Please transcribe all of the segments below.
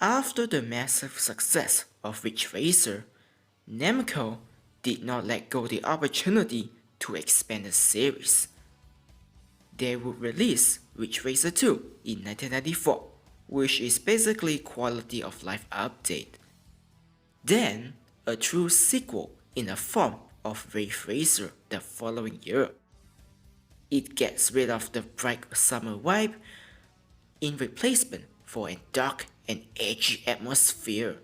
After the massive success of Ridge Racer, Namco did not let go the opportunity to expand the series. They would release Ridge Racer 2 in 1994, which is basically quality of life update. Then, a true sequel in the form of Rave Racer the following year. It gets rid of the bright summer vibe in replacement for a dark and edgy atmosphere.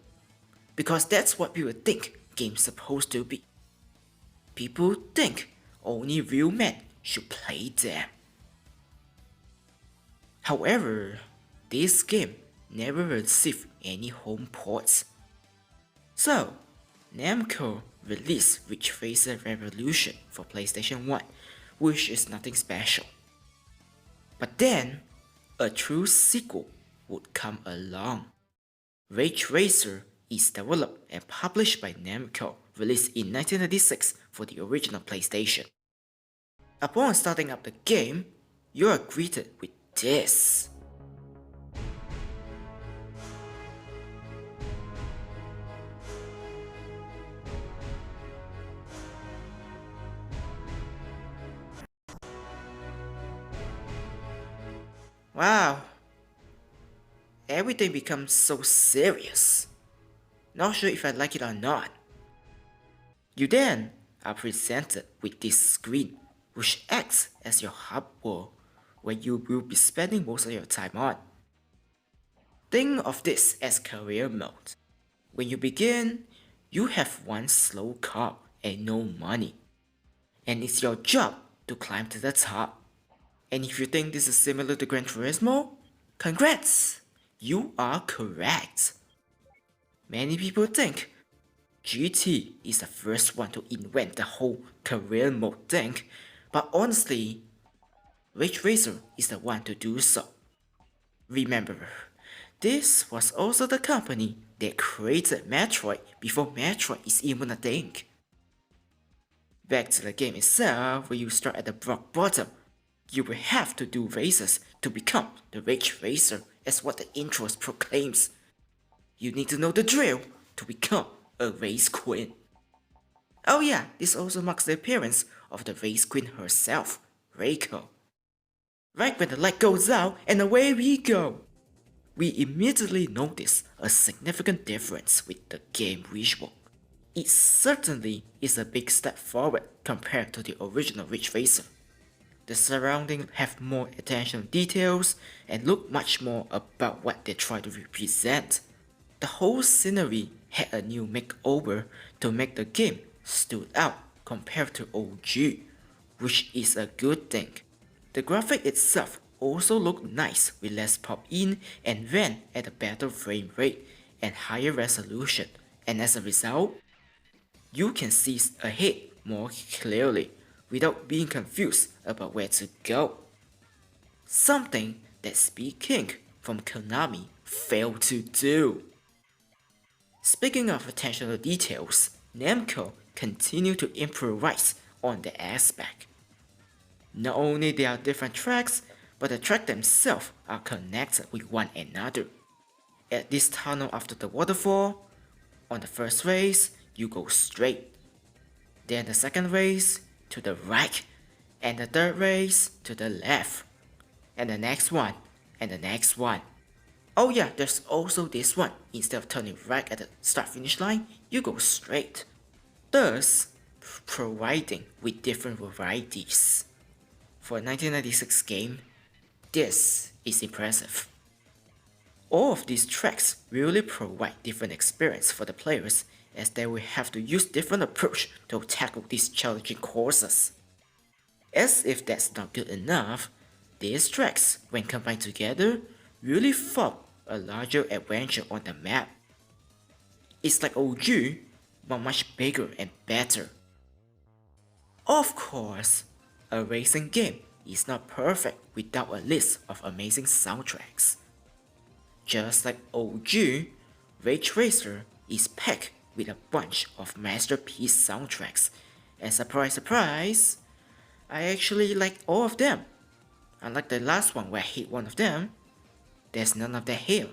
Because that's what people think games supposed to be. People think only real men should play them. However, this game never received any home ports. So, Namco released Ridge Racer Revolution for PlayStation 1, which is nothing special. But then, a true sequel would come along. Ridge Racer is developed and published by Namco, released in 1996 for the original PlayStation. Upon starting up the game, you are greeted with this. Wow, everything becomes so serious. Not sure if I like it or not. You then are presented with this screen, which acts as your hub world, where you will be spending most of your time on. Think of this as career mode. When you begin, you have one slow car and no money, and it's your job to climb to the top. And if you think this is similar to Gran Turismo, congrats! You are correct. Many people think GT is the first one to invent the whole career mode thing, but honestly, Ridge Racer is the one to do so. Remember, this was also the company that created Metroid before Metroid is even a thing. Back to the game itself, where you start at the rock bottom. You will have to do races to become the Ridge Racer, as what the intro proclaims. You need to know the drill to become a race queen. Oh yeah, this also marks the appearance of the race queen herself, Reiko. Right when the light goes out and away we go. We immediately notice a significant difference with the game visual. It certainly is a big step forward compared to the original Ridge Racer. The surroundings have more attention to details and look much more about what they try to represent. The whole scenery had a new makeover to make the game stood out compared to OG, which is a good thing. The graphic itself also looked nice with less pop-in and ran at a better frame rate and higher resolution, and as a result, you can see ahead more clearly without being confused about where to go. Something that Speed King from Konami failed to do. Speaking of attention to details, Namco continued to improvise on the aspect. Not only there are different tracks, but the tracks themselves are connected with one another. At this tunnel after the waterfall, on the first race, you go straight. Then the second race, to the right, and the third race to the left, and the next one, and the next one. Oh yeah, there's also this one. Instead of turning right at the start finish line, you go straight. Thus, providing with different varieties. For a 1996 game, this is impressive. All of these tracks really provide different experience for the players, as they will have to use different approach to tackle these challenging courses. As if that's not good enough, these tracks, when combined together, really form a larger adventure on the map. It's like OG, but much bigger and better. Of course, a racing game is not perfect without a list of amazing soundtracks. Just like OG, Ridge Racer is packed with a bunch of masterpiece soundtracks, and surprise surprise, I actually like all of them. Unlike the last one where I hate one of them, there's none of that here.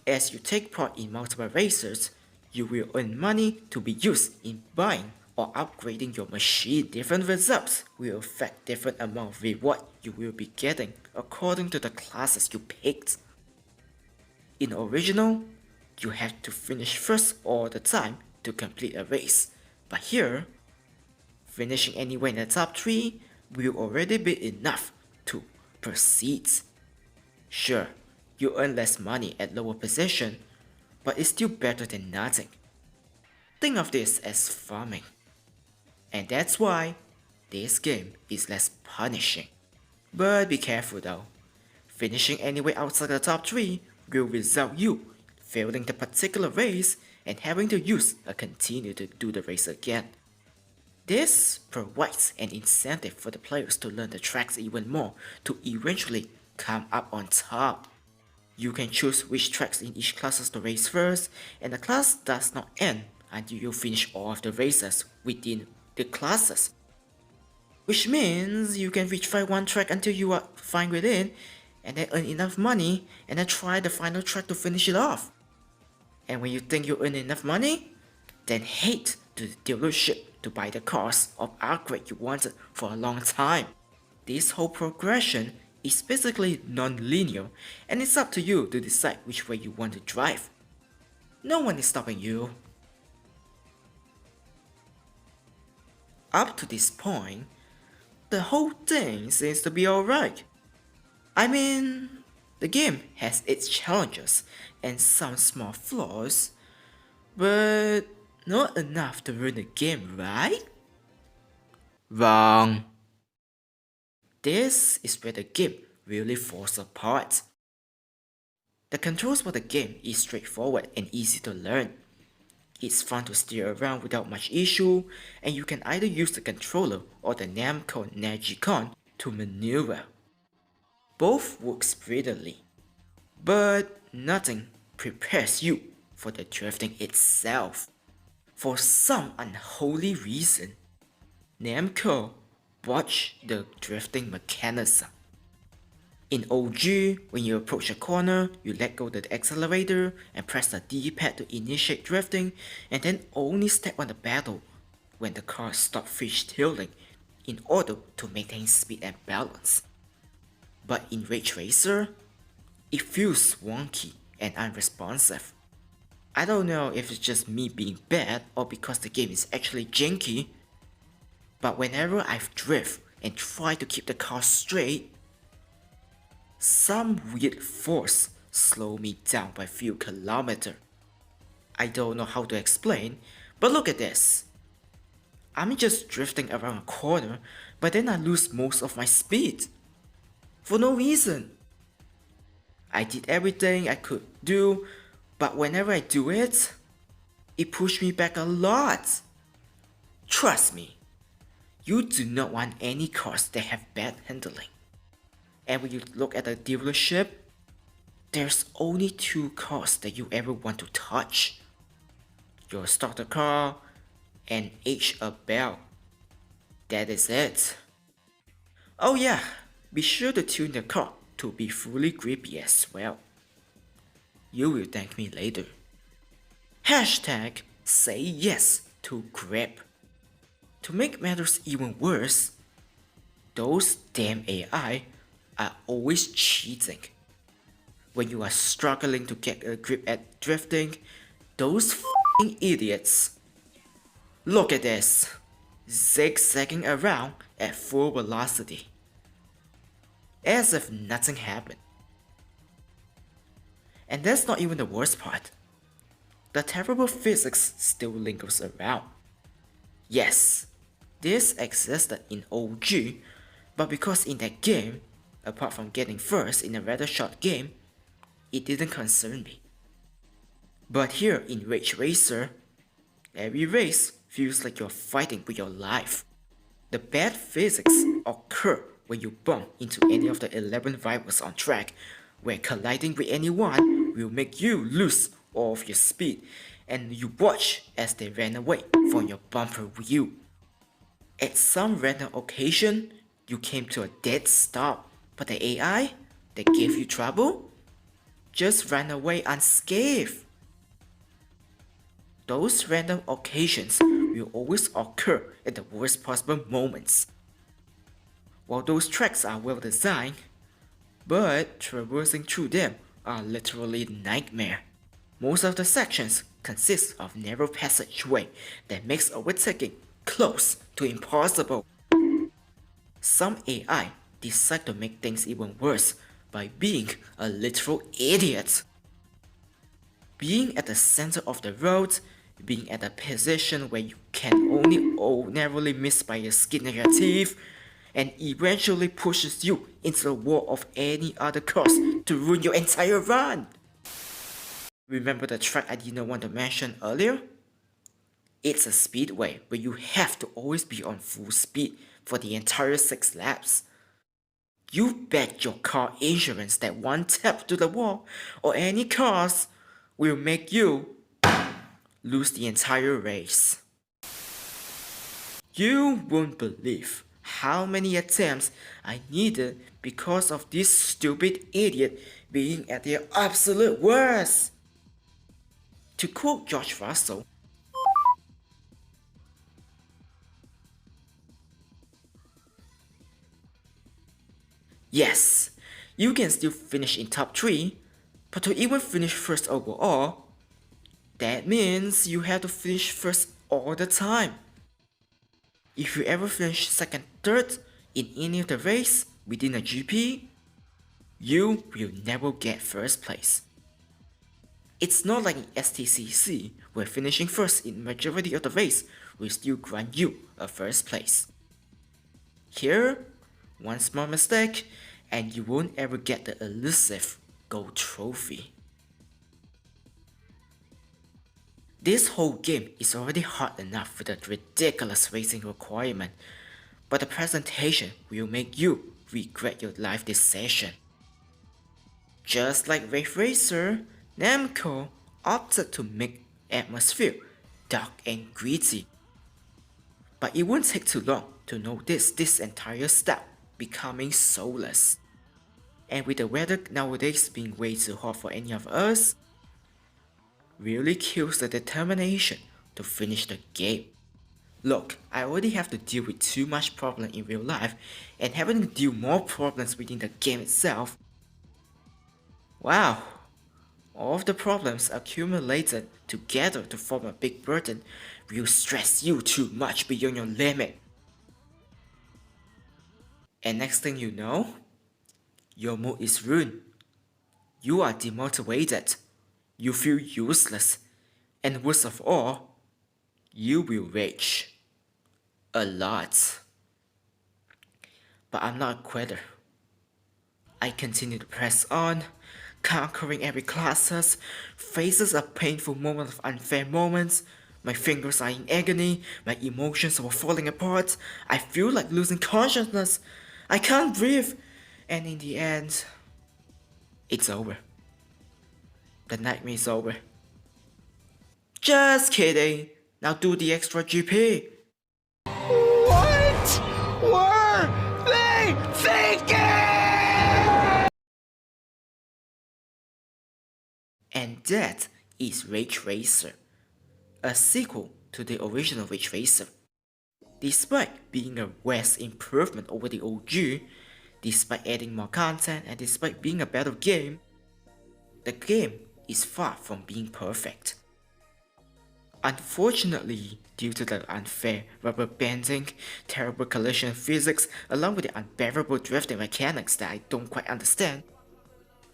As you take part in multiple races, you will earn money to be used in buying or upgrading your machine. Different results will affect different amount of reward you will be getting according to the classes you picked. In original, you have to finish first all the time to complete a race, but here, finishing anywhere in the top 3 will already be enough to proceed. Sure, you earn less money at lower position, but it's still better than nothing. Think of this as farming. And that's why this game is less punishing. But be careful though. Finishing anywhere outside the top 3 will result you failing the particular race and having to use a continue to do the race again. This provides an incentive for the players to learn the tracks even more to eventually come up on top. You can choose which tracks in each classes to race first, and the class does not end until you finish all of the races within the classes. Which means you can retry one track until you are fine with it, and then earn enough money, and then try the final track to finish it off. And when you think you earn enough money, then head to the dealership to buy the cars or upgrade you wanted for a long time. This whole progression is basically non-linear, and it's up to you to decide which way you want to drive. No one is stopping you. Up to this point, the whole thing seems to be alright. I mean, the game has its challenges and some small flaws, but not enough to ruin the game, right? Wrong. This is where the game really falls apart. The controls for the game is straightforward and easy to learn. It's fun to steer around without much issue, and you can either use the controller or the Namco Nagicon to maneuver. Both works brilliantly, but nothing prepares you for the drifting itself. For some unholy reason, Namco botched the drifting mechanism. In OG, when you approach a corner, you let go of the accelerator and press the D-pad to initiate drifting, and then only step on the pedal when the car stops fishtailing in order to maintain speed and balance. But in Rage Racer, it feels wonky and unresponsive. I don't know if it's just me being bad or because the game is actually janky, but whenever I drift and try to keep the car straight, some weird force slow me down by few kilometers. I don't know how to explain, but look at this. I'm just drifting around a corner, but then I lose most of my speed. For no reason. I did everything I could do, but whenever I do it, it pushed me back a lot. Trust me, you do not want any cars that have bad handling. And when you look at the dealership, there's only 2 cars that you ever want to touch. Your starter car and a bell. That is it. Oh yeah, be sure to tune the car to be fully grippy as well. You will thank me later. Hashtag say yes to grip. To make matters even worse, those damn AI are always cheating. When you are struggling to get a grip at drifting, those f***ing idiots. Look at this, zigzagging around at full velocity. As if nothing happened. And that's not even the worst part. The terrible physics still lingers around. Yes, this existed in OG, but because in that game, apart from getting first in a rather short game, it didn't concern me. But here in Rage Racer, every race feels like you're fighting with your life. The bad physics occur when you bump into any of the 11 rivals on track, where colliding with anyone will make you lose all of your speed, and you watch as they ran away from your bumper wheel. At some random occasion, you came to a dead stop, but the AI that gave you trouble just ran away unscathed. Those random occasions will always occur at the worst possible moments. While those tracks are well designed, but traversing through them are literally a nightmare. Most of the sections consist of narrow passageway that makes overtaking close to impossible. Some AI decide to make things even worse by being a literal idiot. Being at the center of the road, being at a position where you can only narrowly miss by your skin of your teeth, and eventually pushes you into the wall of any other cars to ruin your entire run. Remember the track I didn't want to mention earlier? It's a speedway where you have to always be on full speed for the entire 6 laps. You bet your car insurance that one tap to the wall or any cars will make you lose the entire race. You won't believe how many attempts I needed because of this stupid idiot being at their absolute worst. To quote George Russell, yes, you can still finish in top 3, but to even finish first overall, that means you have to finish first all the time. If you ever finish second, third in any of the race within a GP, you will never get first place. It's not like in STCC where finishing first in majority of the race will still grant you a first place. Here, one small mistake and you won't ever get the elusive gold trophy. This whole game is already hard enough with a ridiculous racing requirement, but the presentation will make you regret your life decision. Just like Rave Racer, Namco opted to make atmosphere dark and gritty. But it won't take too long to notice this entire style becoming soulless. And with the weather nowadays being way too hot for any of us, really kills the determination to finish the game. Look, I already have to deal with too much problem in real life, and having to deal more problems within the game itself. Wow, all of the problems accumulated together to form a big burden will stress you too much beyond your limit. And next thing you know, your mood is ruined. You are demotivated. You feel useless. And worst of all, you will rage. A lot. But I'm not a quitter. I continue to press on, conquering every classes, faces a painful moment of unfair moments. My fingers are in agony, my emotions are falling apart, I feel like losing consciousness, I can't breathe, and in the end, it's over. The nightmare is over. Just kidding, now do the extra GP. What were they thinking? And that is Rage Racer, a sequel to the original Rage Racer. Despite being a vast improvement over the OG, despite adding more content and despite being a better game, the game is far from being perfect. Unfortunately, due to the unfair rubber banding, terrible collision physics, along with the unbearable drifting mechanics that I don't quite understand,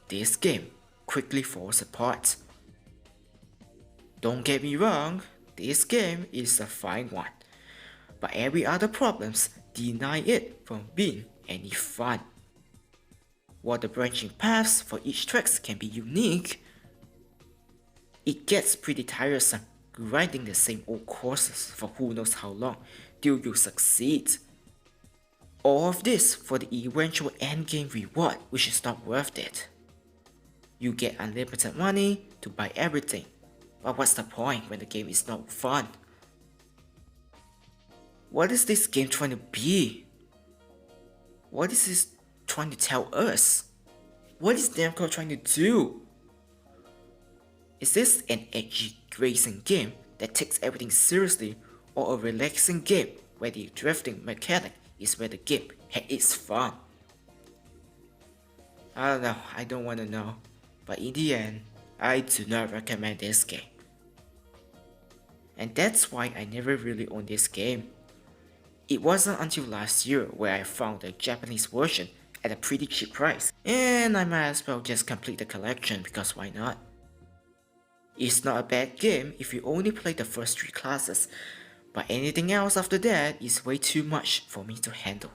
this game quickly falls apart. Don't get me wrong, this game is a fine one, but every other problems deny it from being any fun. While the branching paths for each tracks can be unique, it gets pretty tiresome grinding the same old courses for who knows how long till you succeed. All of this for the eventual endgame reward, which is not worth it. You get unlimited money to buy everything, but what's the point when the game is not fun? What is this game trying to be? What is this trying to tell us? What is Namco trying to do? Is this an edgy racing game that takes everything seriously, or a relaxing game where the drifting mechanic is where the game had its fun? I don't know, I don't want to know, but in the end, I do not recommend this game. And that's why I never really owned this game. It wasn't until last year where I found the Japanese version at a pretty cheap price, and I might as well just complete the collection because why not? It's not a bad game if you only play the first 3 classes, but anything else after that is way too much for me to handle.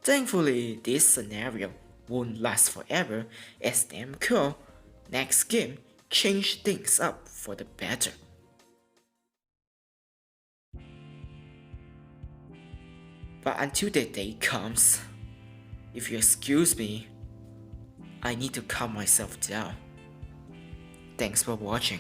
Thankfully, this scenario won't last forever as Namco, next game, changed things up for the better. But until that day comes, if you excuse me, I need to calm myself down. Thanks for watching.